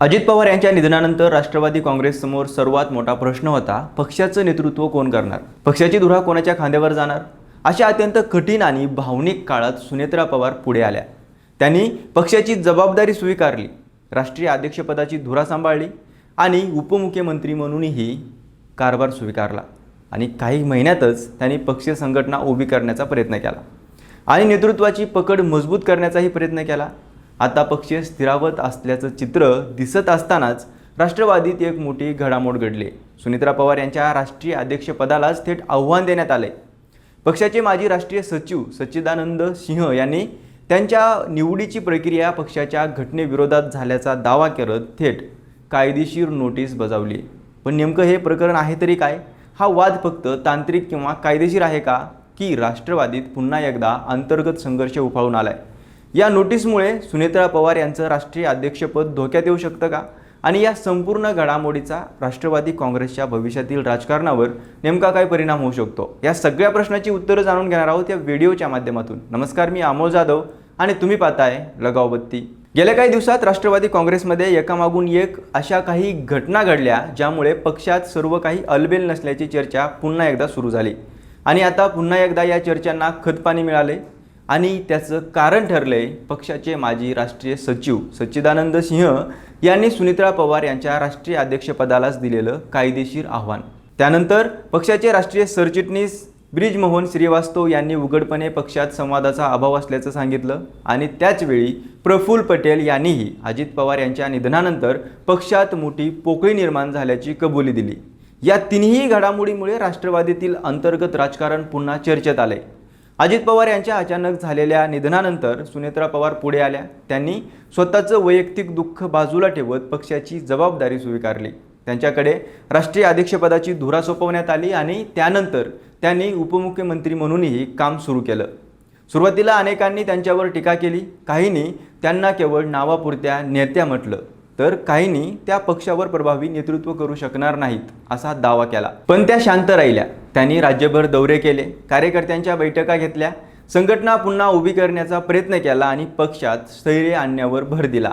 अजित पवार यांच्या निधनानंतर राष्ट्रवादी काँग्रेससमोर सर्वात मोठा प्रश्न होता, पक्षाचं नेतृत्व कोण करणार, पक्षाची धुरा कोणाच्या खांद्यावर जाणार. अशा अत्यंत कठीण आणि भावनिक काळात सुनेत्रा पवार पुढे आल्या. त्यांनी पक्षाची जबाबदारी स्वीकारली, राष्ट्रीय अध्यक्षपदाची धुरा सांभाळली आणि उपमुख्यमंत्री म्हणूनही कारभार स्वीकारला आणि काही महिन्यातच त्यांनी पक्षीय संघटना उभी करण्याचा प्रयत्न केला आणि नेतृत्वाची पकड मजबूत करण्याचाही प्रयत्न केला. आता पक्ष स्थिरावत असल्याचं चित्र दिसत असतानाच राष्ट्रवादीत एक मोठी घडामोड घडली. सुनेत्रा पवार यांच्या राष्ट्रीय अध्यक्षपदालाच थेट आव्हान देण्यात आले. पक्षाचे माजी राष्ट्रीय सचिव सच्चिदानंद सिंह यांनी त्यांच्या निवडीची प्रक्रिया पक्षाच्या घटनेविरोधात झाल्याचा दावा करत थेट कायदेशीर नोटीस बजावली. पण नेमकं हे प्रकरण आहे तरी काय? हा वाद फक्त तांत्रिक किंवा कायदेशीर आहे का, की राष्ट्रवादीत पुन्हा एकदा अंतर्गत संघर्ष उफाळून आलाय? या नोटीसमुळे सुनेत्रा पवार यांचं राष्ट्रीय अध्यक्षपद धोक्यात येऊ शकतं का? आणि या संपूर्ण घडामोडीचा राष्ट्रवादी काँग्रेसच्या भविष्यातील राजकारणावर नेमका काय परिणाम होऊ शकतो, या सगळ्या प्रश्नाची उत्तरं जाणून घेणार आहोत या व्हिडिओच्या माध्यमातून. नमस्कार, मी अमोल जाधव आणि तुम्ही पाहताय लगाव बत्ती. गेल्या काही दिवसात राष्ट्रवादी काँग्रेसमध्ये एकामागून एक अशा काही घटना घडल्या ज्यामुळे पक्षात सर्व काही अलबेल नसल्याची चर्चा पुन्हा एकदा सुरू झाली आणि आता पुन्हा एकदा या चर्चांना खतपाणी मिळाले आणि त्याचं कारण ठरले पक्षाचे माजी राष्ट्रीय सचिव सच्चिदानंद सिंह यांनी सुनेत्रा पवार यांच्या राष्ट्रीय अध्यक्षपदालाच दिलेलं कायदेशीर आव्हान. त्यानंतर पक्षाचे राष्ट्रीय सरचिटणीस ब्रिजमोहन श्रीवास्तव यांनी उघडपणे पक्षात संवादाचा अभाव असल्याचं सांगितलं आणि त्याचवेळी प्रफुल्ल पटेल यांनीही अजित पवार यांच्या निधनानंतर पक्षात मोठी पोकळी निर्माण झाल्याची कबुली दिली. या तिन्ही घडामोडीमुळे राष्ट्रवादीतील अंतर्गत राजकारण पुन्हा चर्चेत आले. अजित पवार यांच्या अचानक झालेल्या निधनानंतर सुनेत्रा पवार पुढे आल्या. त्यांनी स्वतःचं वैयक्तिक दुःख बाजूला ठेवत पक्षाची जबाबदारी स्वीकारली. त्यांच्याकडे राष्ट्रीय अध्यक्षपदाची धुरा सोपवण्यात आली आणि त्यानंतर त्यांनी उपमुख्यमंत्री म्हणूनही काम सुरू केलं. सुरुवातीला अनेकांनी त्यांच्यावर टीका केली. काहींनी त्यांना केवळ नावापुरत्या नेत्या म्हटलं, तर काहींनी त्या पक्षावर प्रभावी नेतृत्व करू शकणार नाहीत असा दावा केला. पण त्या शांत राहिल्या. त्यांनी राज्यभर दौरे केले, कार्यकर्त्यांच्या बैठका घेतल्या, संघटना पुन्हा उभी करण्याचा प्रयत्न केला आणि पक्षात स्थैर्य आणण्यावर भर दिला.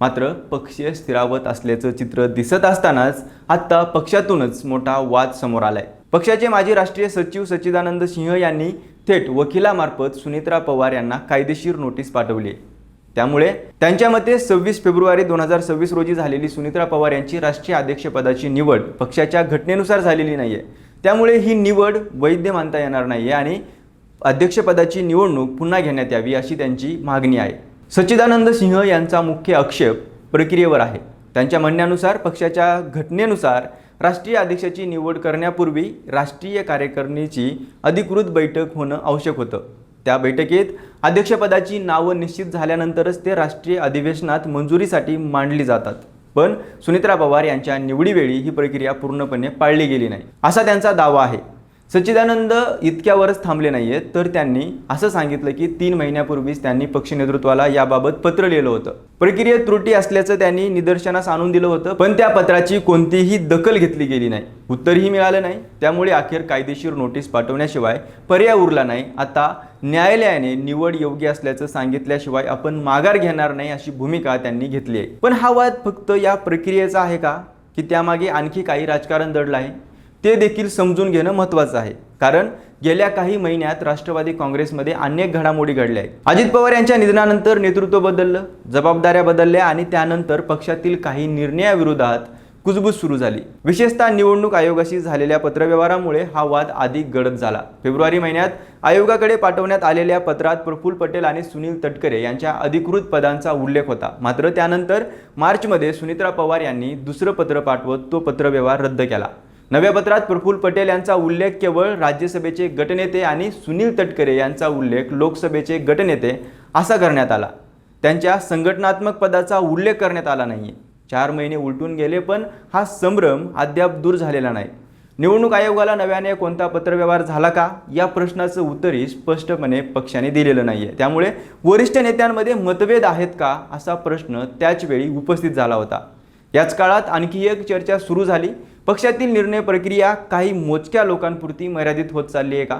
मात्र पक्ष स्थिरावत असल्याचं चित्र दिसत असतानाच आता पक्षातूनच मोठा वाद समोर आलाय. पक्षाचे माजी राष्ट्रीय सचिव सच्चिदानंद सिंह यांनी थेट वकिलामार्फत सुनेत्रा पवार यांना कायदेशीर नोटीस पाठवली. त्यामुळे त्यांच्या मते 26 फेब्रुवारी 2026 रोजी झालेली सुनेत्रा पवार यांची राष्ट्रीय अध्यक्षपदाची निवड पक्षाच्या घटनेनुसार झालेली नाहीये. त्यामुळे ही निवड वैध मानता येणार नाहीये आणि अध्यक्षपदाची निवडणूक पुन्हा घेण्यात यावी अशी त्यांची मागणी आहे. सच्चिदानंद सिंह यांचा मुख्य आक्षेप प्रक्रियेवर आहे. त्यांच्या म्हणण्यानुसार पक्षाच्या घटनेनुसार राष्ट्रीय अध्यक्षाची निवड करण्यापूर्वी राष्ट्रीय कार्यकारिणीची अधिकृत बैठक होणं आवश्यक होतं. त्या बैठकीत अध्यक्षपदाची नावं निश्चित झाल्यानंतरच ते राष्ट्रीय अधिवेशनात मंजुरीसाठी मांडली जातात. पण सुनेत्रा पवार यांच्या निवडीवेळी ही प्रक्रिया पूर्णपणे पाळली गेली नाही असा त्यांचा दावा आहे. सच्चिदानंद इतक्यावरच थांबले नाहीयेत, तर त्यांनी असं सांगितलं की 3 महिन्यापूर्वीच त्यांनी पक्ष नेतृत्वाला याबाबत पत्र लिहिलं होतं. प्रक्रियेत त्रुटी असल्याचं त्यांनी निदर्शनास आणून दिलं होतं, पण त्या पत्राची कोणतीही दखल घेतली गेली नाही, उत्तरही मिळालं नाही. त्यामुळे अखेर कायदेशीर नोटीस पाठवण्याशिवाय पर्याय उरला नाही. आता न्यायालयाने निवड योग्य असल्याचं सांगितल्याशिवाय आपण माघार घेणार नाही अशी भूमिका त्यांनी घेतली आहे. पण हा वाद फक्त या प्रक्रियेचा आहे का, की त्यामागे आणखी काही राजकारण दडलं आहे? ते देखील समजून घेणं महत्त्वाचं आहे. कारण गेल्या काही महिन्यात राष्ट्रवादी काँग्रेसमध्ये अनेक घडामोडी घडल्या आहेत. अजित पवार यांच्या निधनानंतर नेतृत्व बदललं, जबाबदाऱ्या बदलल्या आणि त्यानंतर पक्षातील काही निर्णयाविरोधात कुजबूज सुरू झाली. विशेषतः निवडणूक आयोगाशी झालेल्या पत्रव्यवहारामुळे हा वाद अधिक गडद झाला. फेब्रुवारी महिन्यात आयोगाकडे पाठवण्यात आलेल्या पत्रात प्रफुल्ल पटेल आणि सुनील तटकरे यांच्या अधिकृत पदांचा उल्लेख होता. मात्र त्यानंतर मार्चमध्ये सुनेत्रा पवार यांनी दुसरं पत्र पाठवत तो पत्रव्यवहार रद्द केला. नव्या पत्रात प्रफुल्ल पटेल यांचा उल्लेख केवळ राज्यसभेचे गटनेते आणि सुनील तटकरे यांचा उल्लेख लोकसभेचे गटनेते असा करण्यात आला. त्यांच्या संघटनात्मक पदाचा उल्लेख करण्यात आला नाहीये. 4 महिने उलटून गेले पण हा संभ्रम अद्याप दूर झालेला नाही. निवडणूक आयोगाला नव्याने कोणता पत्रव्यवहार झाला का, या प्रश्नाचं उत्तरही स्पष्टपणे पक्षाने दिलेलं नाहीये. त्यामुळे वरिष्ठ नेत्यांमध्ये मतभेद आहेत का असा प्रश्न त्याचवेळी उपस्थित झाला होता. याच काळात आणखी एक चर्चा सुरू झाली. पक्षातील निर्णय प्रक्रिया काही मोजक्या लोकांपुरती मर्यादित होत चालली आहे का?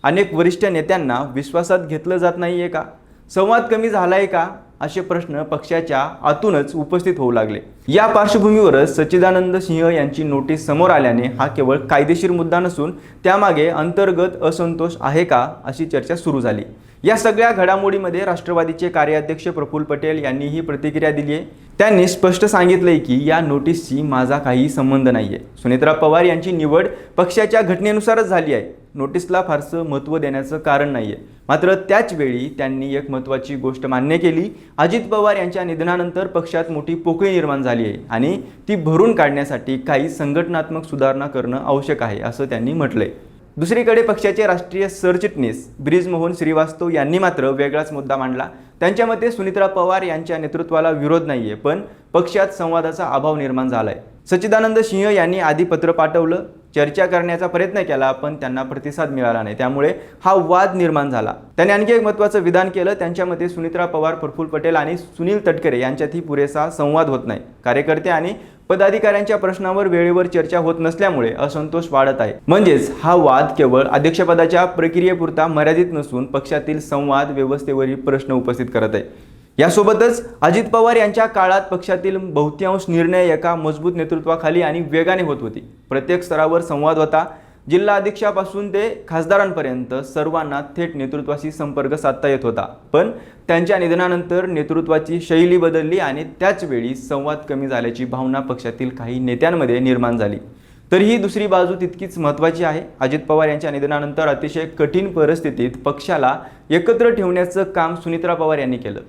अनेक वरिष्ठ नेत्यांना विश्वासात घेतलं जात नाहीये का? संवाद कमी झालाय का? असे प्रश्न पक्षाच्या आतूनच उपस्थित होऊ लागले। या पार्श्वभूमीवरच सच्चिदानंद सिंह यांची नोटीस समोर आल्याने हा केवळ कायदेशीर मुद्दा नसून त्यामागे अंतर्गत असंतोष आहे का अशी चर्चा सुरू झाली। या सगळ्या घडामोडीमध्ये राष्ट्रवादीचे कार्याध्यक्ष प्रफुल्ल पटेल यांनीही प्रतिक्रिया दिली आहे। त्यांनी स्पष्ट सांगितलंय की या नोटीसशी माझा काही संबंध नाहीये। सुनेत्रा पवार यांची निवड पक्षाच्या घटनेनुसारच झाली आहे। नोटीसला फारसं महत्त्व देण्याचं कारण नाहीये। मात्र त्याच वेळी त्यांनी एक महत्त्वाची गोष्ट मान्य केली। अजित पवार यांच्या निधनानंतर पक्षात मोठी पोकळी निर्माण झाली आहे आणि ती भरून काढण्यासाठी काही संघटनात्मक सुधारणा करणं आवश्यक आहे असं त्यांनी म्हटलंय। दुसरीकडे पक्षाचे राष्ट्रीय सरचिटणीस ब्रिजमोहन श्रीवास्तव यांनी मात्र वेगळाच मुद्दा मांडला। त्यांच्या मते सुनेत्रा पवार यांच्या नेतृत्वाला विरोध नाहीये, पण पक्षात संवादाचा अभाव निर्माण झालाय। सच्चिदानंद सिंह यांनी आधी पत्र पाठवलं, चर्चा करण्याचा प्रयत्न केला, पण त्यांना प्रतिसाद मिळाला नाही, त्यामुळे हा वाद निर्माण झाला। त्यांनी आणखी एक महत्त्वाचं विधान केलं। त्यांच्या मते सुनेत्रा पवार, प्रफुल्ल पटेल आणि सुनील तटकरे यांच्यातही पुरेसा संवाद होत नाही। कार्यकर्ते आणि पदाधिकाऱ्यांच्या प्रश्नावर वेळेवर चर्चा होत नसल्यामुळे असंतोष वाढत आहे। म्हणजेच हा वाद केवळ अध्यक्षपदाच्या प्रक्रियेपुरता मर्यादित नसून पक्षातील संवाद व्यवस्थेवरील प्रश्न उपस्थित करत आहे। यासोबतच अजित पवार यांच्या काळात पक्षातील बहुतांश निर्णय एका मजबूत नेतृत्वाखाली आणि वेगाने होत होते। प्रत्येक स्तरावर संवाद होता। जिल्हा अध्यक्षापासून ते खासदारांपर्यंत सर्वांना थेट नेतृत्वाशी संपर्क साधता येत होता। पण त्यांच्या निधनानंतर नेतृत्वाची शैली बदलली आणि त्याच वेळी संवाद कमी झाल्याची भावना पक्षातील काही नेत्यांमध्ये निर्माण झाली। तर ही दुसरी बाजू तितकीच महत्त्वाची आहे। अजित पवार यांच्या निधनानंतर अतिशय कठीण परिस्थितीत पक्षाला एकत्र ठेवण्याचं काम सुनेत्रा पवार यांनी केलं।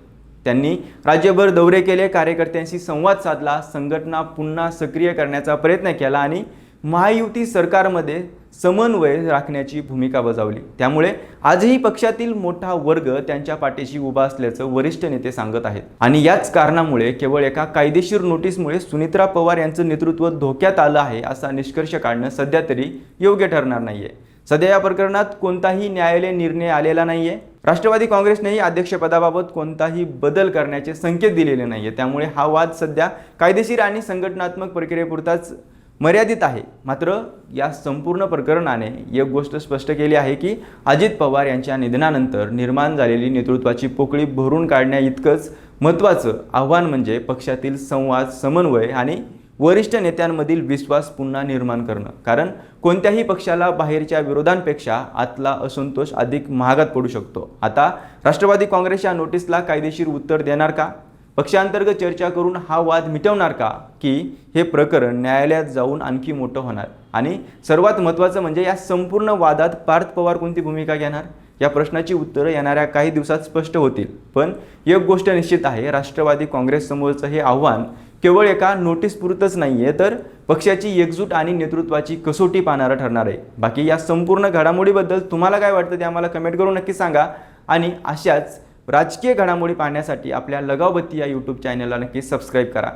त्यांनी राज्यभर दौरे केले, कार्यकर्त्यांशी संवाद साधला, संघटना पुन्हा सक्रिय करण्याचा प्रयत्न केला आणि महायुती सरकारमध्ये समन्वय राखण्याची भूमिका बजावली। त्यामुळे आजही पक्षातील मोठा वर्ग त्यांच्या पाठीशी उभा असल्याचं वरिष्ठ नेते सांगत आहेत। आणि याच कारणामुळे केवळ एका कायदेशीर नोटीसमुळे सुनेत्रा पवार यांचं नेतृत्व धोक्यात आलं आहे असा निष्कर्ष काढणं सध्या तरी योग्य ठरणार नाहीये। सध्या या प्रकरणात कोणताही न्यायालयीन निर्णय आलेला नाहीये। राष्ट्रवादी काँग्रेसनेही अध्यक्षपदाबाबत कोणताही बदल करण्याचे संकेत दिलेले नाहीये। त्यामुळे हा वाद सध्या कायदेशीर आणि संघटनात्मक प्रक्रियेपुरताच मर्यादित आहे। मात्र या संपूर्ण प्रकरणाने एक गोष्ट स्पष्ट केली आहे की अजित पवार यांच्या निधनानंतर निर्माण झालेली नेतृत्वाची पोकळी भरून काढण्या इतकंच महत्त्वाचं आव्हान म्हणजे पक्षातील संवाद, समन्वय आणि वरिष्ठ नेत्यांमधील विश्वास पुन्हा निर्माण करणं। कारण कोणत्याही पक्षाला बाहेरच्या विरोधांपेक्षा आतला असंतोष अधिक महागात पडू शकतो। आता राष्ट्रवादी काँग्रेस या नोटीसला कायदेशीर उत्तर देणार का? पक्षांतर्गत चर्चा करून हा वाद मिटवणार का? की हे प्रकरण न्यायालयात जाऊन आणखी मोठं होणार? आणि सर्वात महत्त्वाचं म्हणजे या संपूर्ण वादात पार्थ पवार कोणती भूमिका घेणार? या प्रश्नाची उत्तरं येणाऱ्या काही दिवसात स्पष्ट होतील। पण एक गोष्ट निश्चित आहे, राष्ट्रवादी काँग्रेस समोरचं हे आव्हान केवळ एका नोटीसपुरतंच नाहीये, तर पक्षाची एकजूट आणि नेतृत्वाची कसोटी पाहणारं ठरणार आहे। बाकी या संपूर्ण घडामोडीबद्दल तुम्हाला काय वाटतं ते आम्हाला कमेंट करून नक्की सांगा। आणि अशाच राजकीय घडामोडी पाहण्यासाठी आपल्या लगावबत्ती या यूट्यूब चॅनलला नक्की सबस्क्राईब करा।